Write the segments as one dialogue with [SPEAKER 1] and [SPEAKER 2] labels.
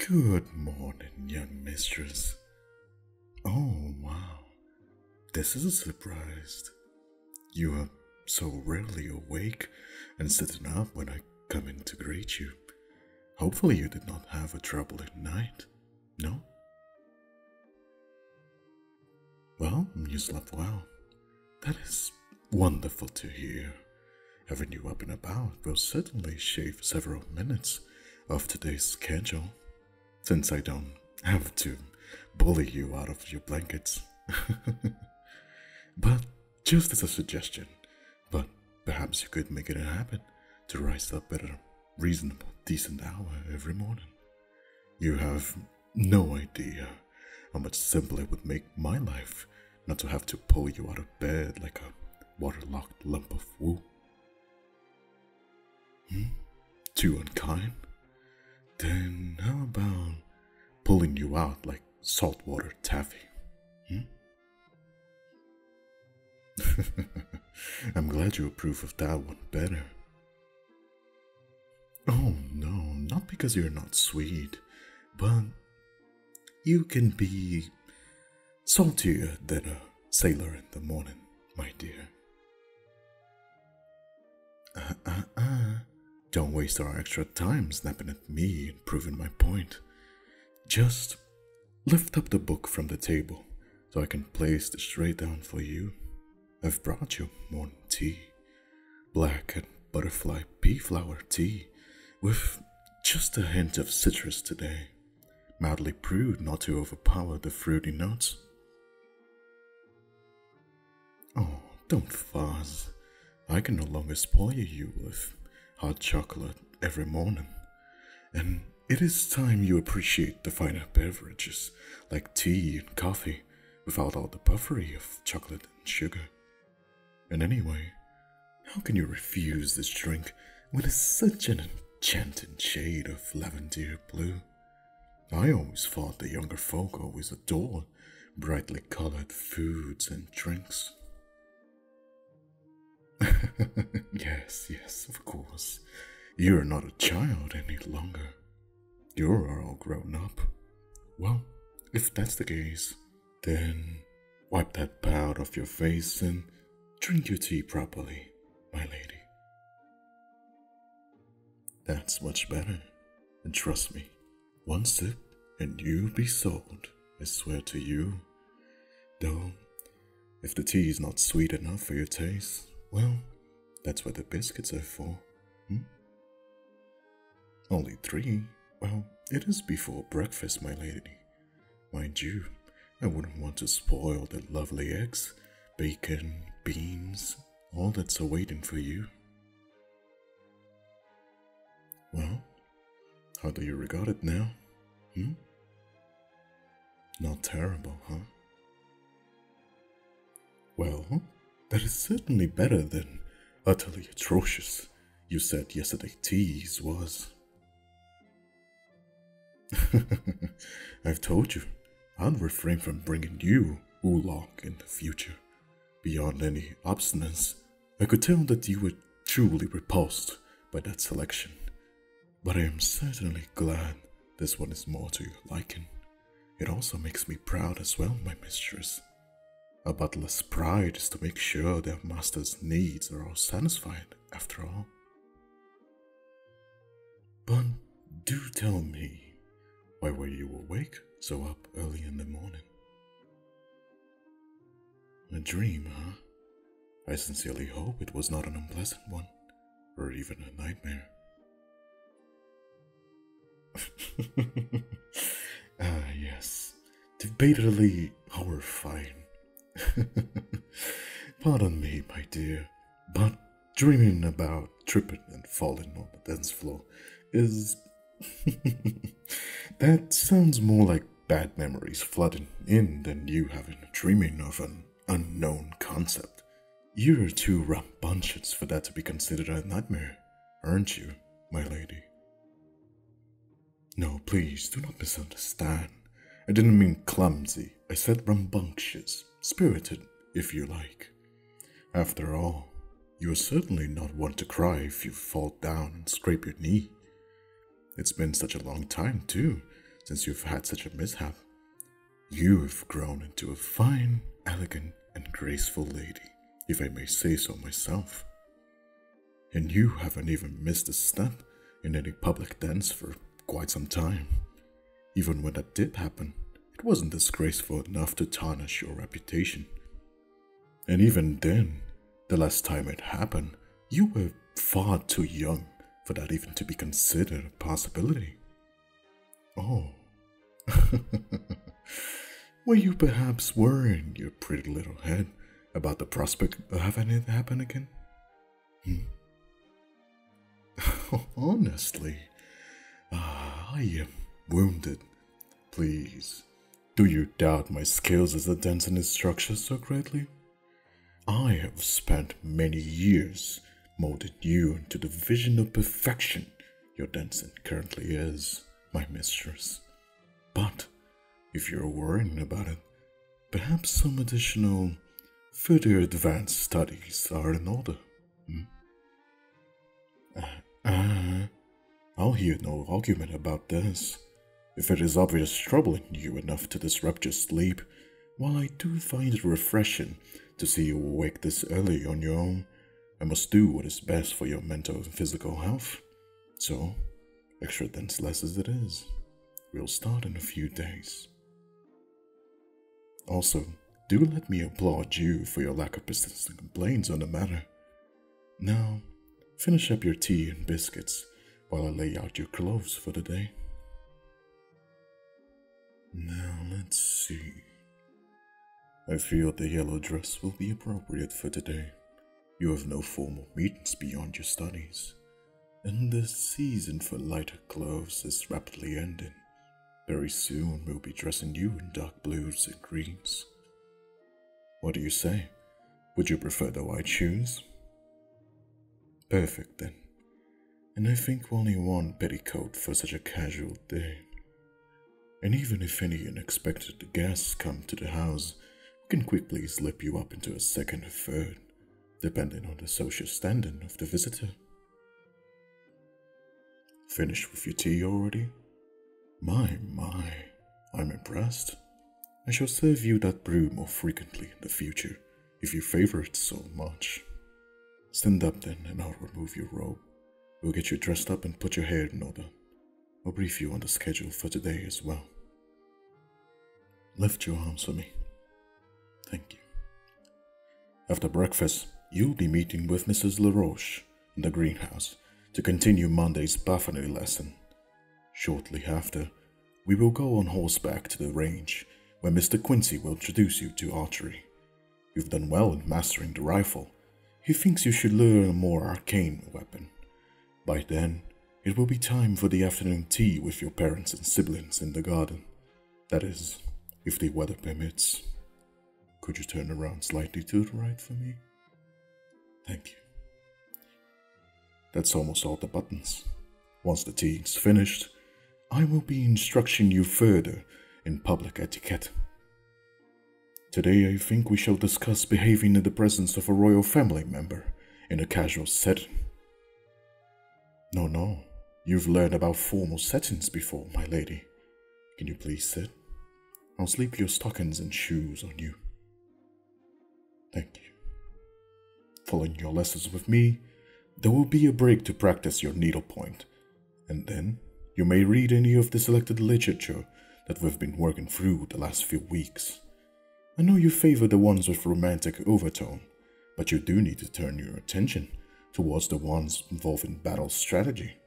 [SPEAKER 1] Good morning, young mistress. Oh, wow. This is a surprise. You are so rarely awake and sitting up when I come in to greet you. Hopefully you did not have a troubling night, no? Well, you slept well. That is wonderful to hear. Having you up and about will certainly shave several minutes of today's schedule, since I don't have to bully you out of your blankets. But just as a suggestion, but perhaps you could make it a habit to rise up at a reasonable, decent hour every morning. You have no idea how much simpler it would make my life not to have to pull you out of bed like a waterlogged lump of wool. Too unkind? Then how about pulling you out like saltwater taffy? I'm glad you approve of that one better. Oh no, not because you're not sweet, but you can be saltier than a sailor in the morning, my dear. Don't waste our extra time snapping at me and proving my point. Just lift up the book from the table so I can place it straight down for you. I've brought you morning tea, black and butterfly pea flower tea, with just a hint of citrus today, mildly brewed not to overpower the fruity notes. Oh, don't fuss. I can no longer spoil you with hot chocolate every morning, and it is time you appreciate the finer beverages like tea and coffee without all the puffery of chocolate and sugar. And anyway, how can you refuse this drink when it's such an enchanting shade of lavender blue? I always thought the younger folk always adored brightly colored foods and drinks. Yes, of course. You're not a child any longer. You're all grown up. Well, if that's the case, then wipe that pout off your face and drink your tea properly, my lady. That's much better. And trust me, one sip and you'll be sold, I swear to you. Though, if the tea is not sweet enough for your taste, well, that's what the biscuits are for. Only 3? Well, it is before breakfast, my lady. Mind you, I wouldn't want to spoil the lovely eggs, bacon, beans, all that's awaiting for you. Well, how do you regard it now? Not terrible, huh? Well, that is certainly better than utterly atrocious you said yesterday teas was. I've told you, I'll refrain from bringing you oolong in the future. Beyond any obstinance, I could tell that you were truly repulsed by that selection. But I am certainly glad this one is more to your liking. It also makes me proud as well, my mistress. A butler's pride is to make sure their master's needs are all satisfied, after all. But do tell me, why were you awake so up early in the morning? A dream, huh? I sincerely hope it was not an unpleasant one, or even a nightmare. Yes, debatably horrifying. Pardon me, my dear, but dreaming about tripping and falling on the dance floor is... That sounds more like bad memories flooding in than you having a dreaming of an unknown concept. You're too rambunctious for that to be considered a nightmare, aren't you, my lady? No, please, do not misunderstand. I didn't mean clumsy. I said rambunctious, spirited, if you like. After all, you are certainly not one to cry if you fall down and scrape your knee. It's been such a long time, too, since you've had such a mishap. You have grown into a fine, elegant, and graceful lady, if I may say so myself. And you haven't even missed a step in any public dance for quite some time. Even when that did happen, it wasn't disgraceful enough to tarnish your reputation. And even then, the last time it happened, you were far too young for that even to be considered a possibility. Oh. Were you perhaps worrying your pretty little head about the prospect of having it happen again? Honestly, I am wounded. Please, do you doubt my skills as a dancing instructor so greatly? I have spent many years molding you into the vision of perfection your dancing currently is, my mistress. But if you're worrying about it, perhaps some additional, further advanced studies are in order. I'll hear no argument about this. If it is obvious troubling you enough to disrupt your sleep, while I do find it refreshing to see you awake this early on your own, I must do what is best for your mental and physical health. So, extra dance lessons it is. We'll start in a few days. Also, do let me applaud you for your lack of persistent complaints on the matter. Now, finish up your tea and biscuits while I lay out your clothes for the day. Now, let's see. I feel the yellow dress will be appropriate for today. You have no formal meetings beyond your studies, and the season for lighter clothes is rapidly ending. Very soon we'll be dressing you in dark blues and greens. What do you say? Would you prefer the white shoes? Perfect then. And I think only one petticoat for such a casual day. And even if any unexpected guests come to the house, we can quickly slip you up into a second or third, depending on the social standing of the visitor. Finished with your tea already? My, I'm impressed. I shall serve you that brew more frequently in the future, if you favor it so much. Stand up then, and I'll remove your robe. We'll get you dressed up and put your hair in order. I'll brief you on the schedule for today as well. Lift your arms for me. Thank you. After breakfast, you'll be meeting with Mrs. LaRoche in the greenhouse to continue Monday's botany lesson. Shortly after, we will go on horseback to the range, where Mr. Quincy will introduce you to archery. You've done well in mastering the rifle. He thinks you should learn a more arcane weapon. By then, it will be time for the afternoon tea with your parents and siblings in the garden. That is, if the weather permits. Could you turn around slightly to the right for me? Thank you. That's almost all the buttons. Once the tea is finished, I will be instructing you further in public etiquette. Today I think we shall discuss behaving in the presence of a royal family member in a casual setting. No, you've learned about formal settings before, my lady. Can you please sit? I'll slip your stockings and shoes on you. Thank you. Following your lessons with me, there will be a break to practice your needlepoint, and then you may read any of the selected literature that we've been working through the last few weeks. I know you favor the ones with romantic overtone, but you do need to turn your attention towards the ones involving battle strategy.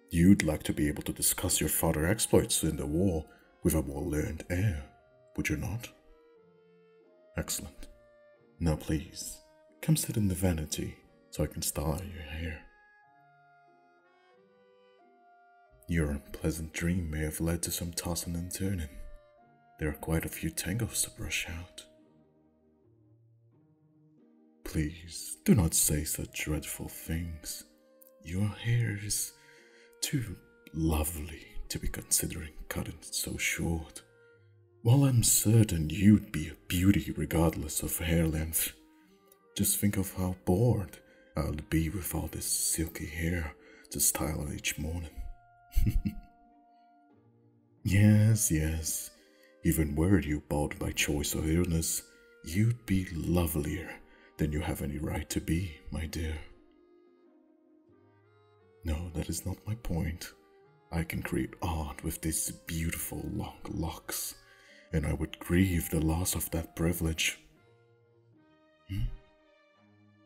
[SPEAKER 1] You'd like to be able to discuss your father's exploits in the war with a well-learned air, would you not? Excellent. Now please, come sit in the vanity so I can style your hair. Your unpleasant dream may have led to some tossing and turning. There are quite a few tangles to brush out. Please, do not say such dreadful things. Your hair is too lovely to be considering cutting it so short. While I'm certain you'd be a beauty regardless of hair length, just think of how bored I'll be with all this silky hair to style each morning. Yes, yes. Even were you bald by choice or illness, you'd be lovelier than you have any right to be, my dear. No, that is not my point. I can create art with these beautiful long locks, and I would grieve the loss of that privilege.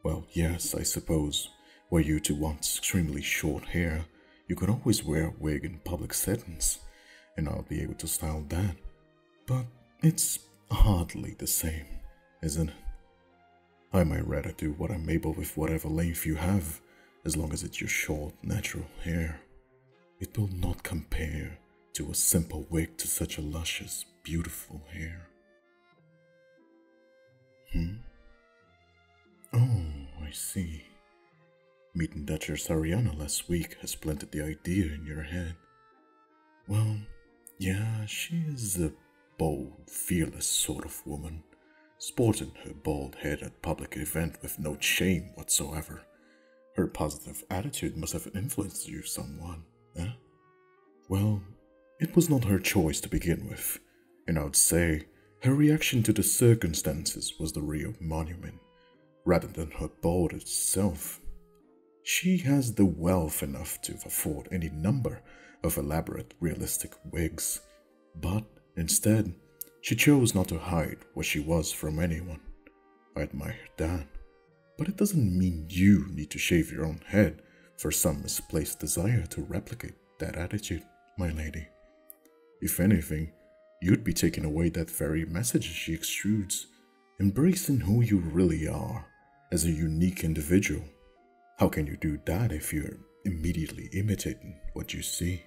[SPEAKER 1] Well, yes, I suppose, were you to want extremely short hair, you could always wear a wig in public settings, and I'll be able to style that. But it's hardly the same, isn't it? I might rather do what I'm able with whatever length you have, as long as it's your short, natural hair. It will not compare to a simple wig to such a luscious, beautiful hair. Oh, I see. Meeting Duchess Ariana last week has planted the idea in your head. Well, yeah, she is a bold, fearless sort of woman, sporting her bald head at public event with no shame whatsoever. Her positive attitude must have influenced you somewhat, eh? Well, it was not her choice to begin with, and I would say her reaction to the circumstances was the real monument, rather than her bald itself. She has the wealth enough to afford any number of elaborate, realistic wigs, but instead, she chose not to hide what she was from anyone. I admire that, but it doesn't mean you need to shave your own head for some misplaced desire to replicate that attitude, my lady. If anything, you'd be taking away that very message she extrudes, embracing who you really are as a unique individual. How can you do that if you're immediately imitating what you see?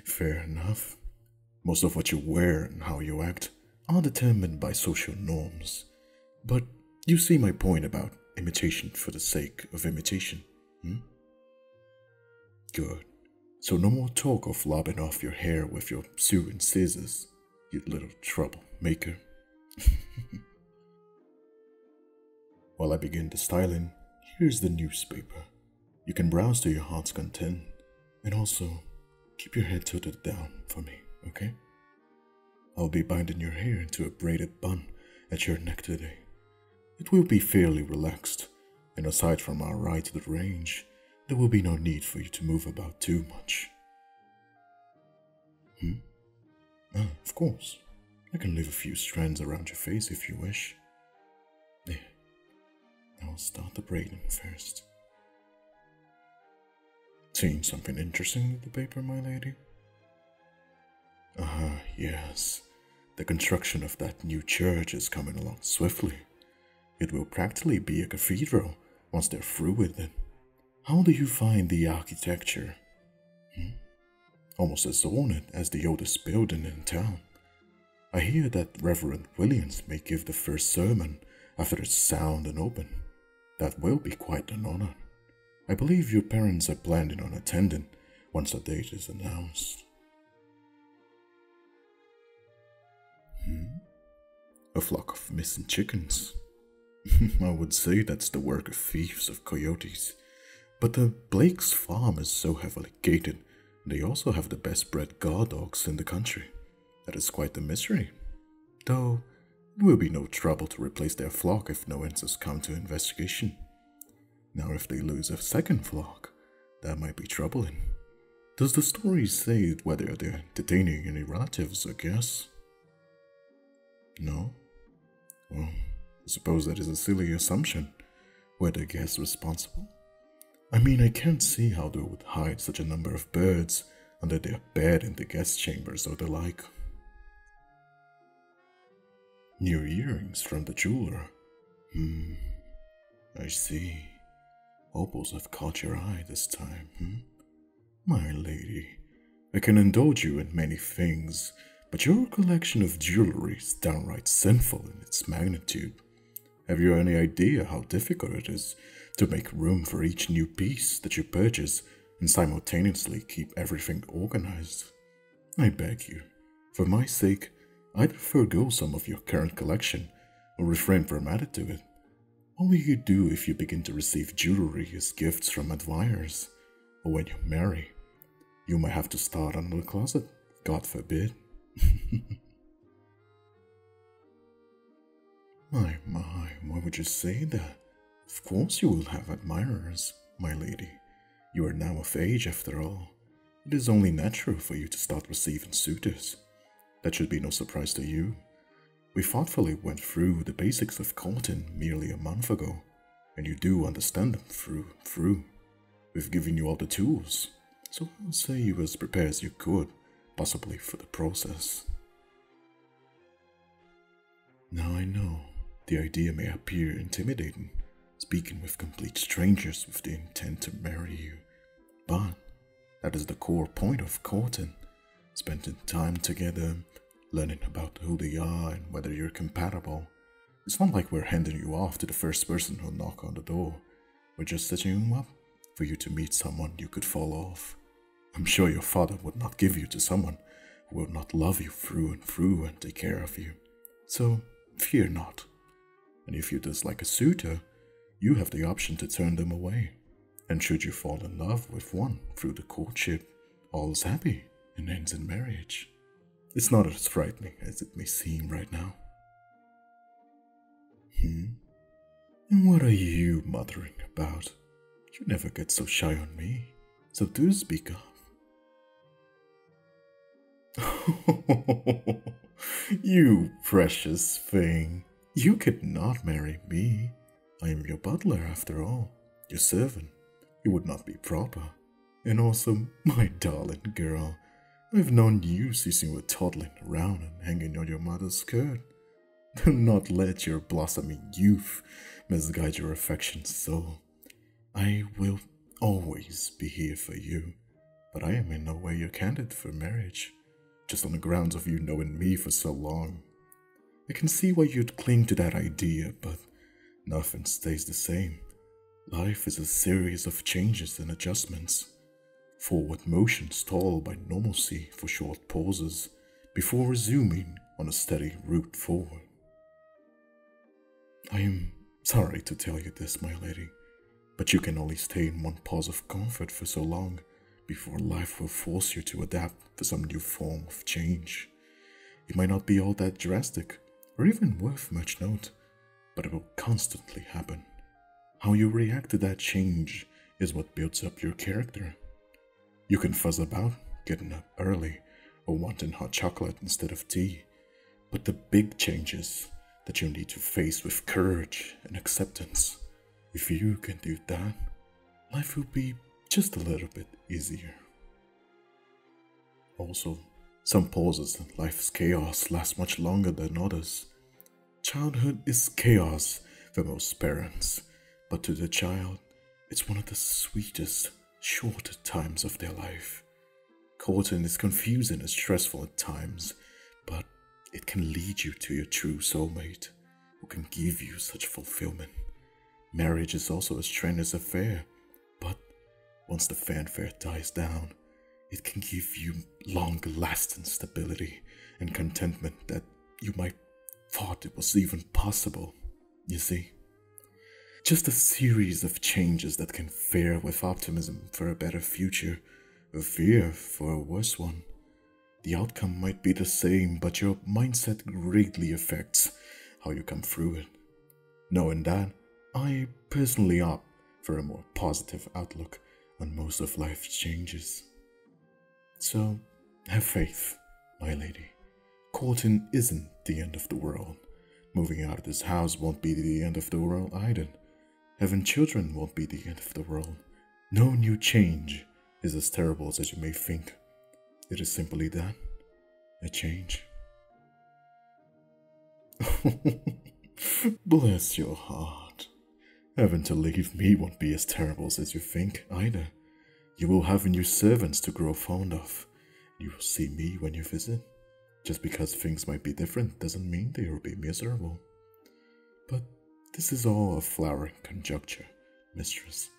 [SPEAKER 1] Fair enough. Most of what you wear and how you act are determined by social norms. But you see my point about imitation for the sake of imitation, Good. So no more talk of lobbing off your hair with your sewing scissors, you little troublemaker. While I begin the styling, here's the newspaper. You can browse to your heart's content, and also keep your head tilted down for me, okay? I'll be binding your hair into a braided bun at your neck today. It will be fairly relaxed, and aside from our ride to the range, there will be no need for you to move about too much. Of course. I can leave a few strands around your face if you wish. There. I'll start the braiding first. Seeing something interesting with the paper, my lady? Yes. The construction of that new church is coming along swiftly. It will practically be a cathedral once they're through with it. How do you find the architecture? Almost as ornate as the oldest building in town. I hear that Reverend Williams may give the first sermon after it's sound and open. That will be quite an honor. I believe your parents are planning on attending once a date is announced. A flock of missing chickens. I would say that's the work of thieves of coyotes. But the Blake's farm is so heavily gated, and they also have the best bred guard dogs in the country. That is quite the mystery. Though, it will be no trouble to replace their flock if no answers come to investigation. Now if they lose a second flock, that might be troubling. Does the story say whether they're detaining any relatives or guests? No? Well, I suppose that is a silly assumption. Were the guests responsible? I mean, I can't see how they would hide such a number of birds under their bed in the guest chambers or the like. New earrings from the jeweler. I see. Opals have caught your eye this time, My lady, I can indulge you in many things, but your collection of jewelry is downright sinful in its magnitude. Have you any idea how difficult it is to make room for each new piece that you purchase and simultaneously keep everything organized? I beg you, for my sake, either forgo some of your current collection or refrain from adding to it. What will you do if you begin to receive jewelry as gifts from admirers, or when you marry? You might have to start under the closet, God forbid. My, why would you say that? Of course you will have admirers, my lady. You are now of age after all. It is only natural for you to start receiving suitors. That should be no surprise to you. We thoughtfully went through the basics of courting merely a month ago, and you do understand them through and through. We've given you all the tools, so I'll say you as prepared as you could, possibly for the process. Now I know the idea may appear intimidating, speaking with complete strangers with the intent to marry you, but that is the core point of courting, spending time together, learning about who they are and whether you're compatible. It's not like we're handing you off to the first person who'll knock on the door. We're just setting you up for you to meet someone you could fall off. I'm sure your father would not give you to someone who will not love you through and take care of you. So fear not. And if you dislike a suitor, you have the option to turn them away. And should you fall in love with one through the courtship, all is happy and ends in marriage. It's not as frightening as it may seem right now. And what are you muttering about? You never get so shy on me, so do speak up. You precious thing. You could not marry me. I am your butler after all, your servant. It would not be proper. And also, my darling girl, I've known you since you were toddling around and hanging on your mother's skirt. Do not let your blossoming youth misguide your affectionate soul. I will always be here for you, but I am in no way your candidate for marriage, just on the grounds of you knowing me for so long. I can see why you'd cling to that idea, but nothing stays the same. Life is a series of changes and adjustments. Forward motion stalled by normalcy for short pauses before resuming on a steady route forward. I am sorry to tell you this, my lady, but you can only stay in one pause of comfort for so long before life will force you to adapt to some new form of change. It might not be all that drastic or even worth much note, but it will constantly happen. How you react to that change is what builds up your character. You can fuss about getting up early or wanting hot chocolate instead of tea, but the big changes that you need to face with courage and acceptance, if you can do that, life will be just a little bit easier. Also, some pauses in life's chaos last much longer than others. Childhood is chaos for most parents, but to the child, it's one of the sweetest, shorter times of their life. Courting is confusing and stressful at times, but it can lead you to your true soulmate, who can give you such fulfillment. Marriage is also a strenuous affair, but once the fanfare dies down, it can give you long-lasting stability and contentment that you might thought it was even possible, you see. Just a series of changes that can fare with optimism for a better future, or fear for a worse one. The outcome might be the same, but your mindset greatly affects how you come through it. Knowing that, I personally opt for a more positive outlook on most of life's changes. So, have faith, my lady. Courting isn't the end of the world. Moving out of this house won't be the end of the world either. Having children won't be the end of the world. No new change is as terrible as you may think. It is simply that, a change. Bless your heart. Having to leave me won't be as terrible as you think either. You will have new servants to grow fond of. You will see me when you visit. Just because things might be different doesn't mean they will be miserable. But this is all a flowering conjecture, mistress.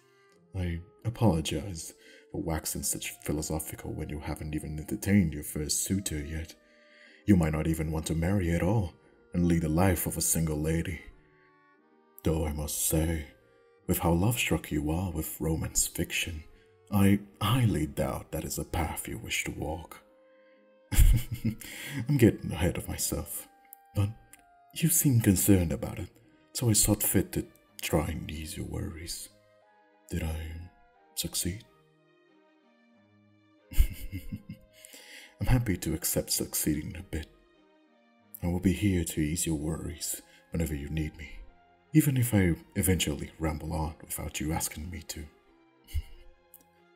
[SPEAKER 1] I apologize for waxing such philosophical when you haven't even entertained your first suitor yet. You might not even want to marry at all and lead the life of a single lady. Though I must say, with how love-struck you are with romance fiction, I highly doubt that is a path you wish to walk. I'm getting ahead of myself, but you seem concerned about it, so I saw fit to try and ease your worries. Did I succeed? I'm happy to accept succeeding a bit. I will be here to ease your worries whenever you need me, even if I eventually ramble on without you asking me to.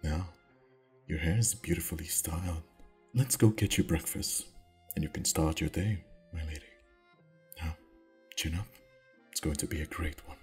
[SPEAKER 1] Now, your hair is beautifully styled. Let's go get you breakfast, and you can start your day, my lady. Now, chin up. It's going to be a great one.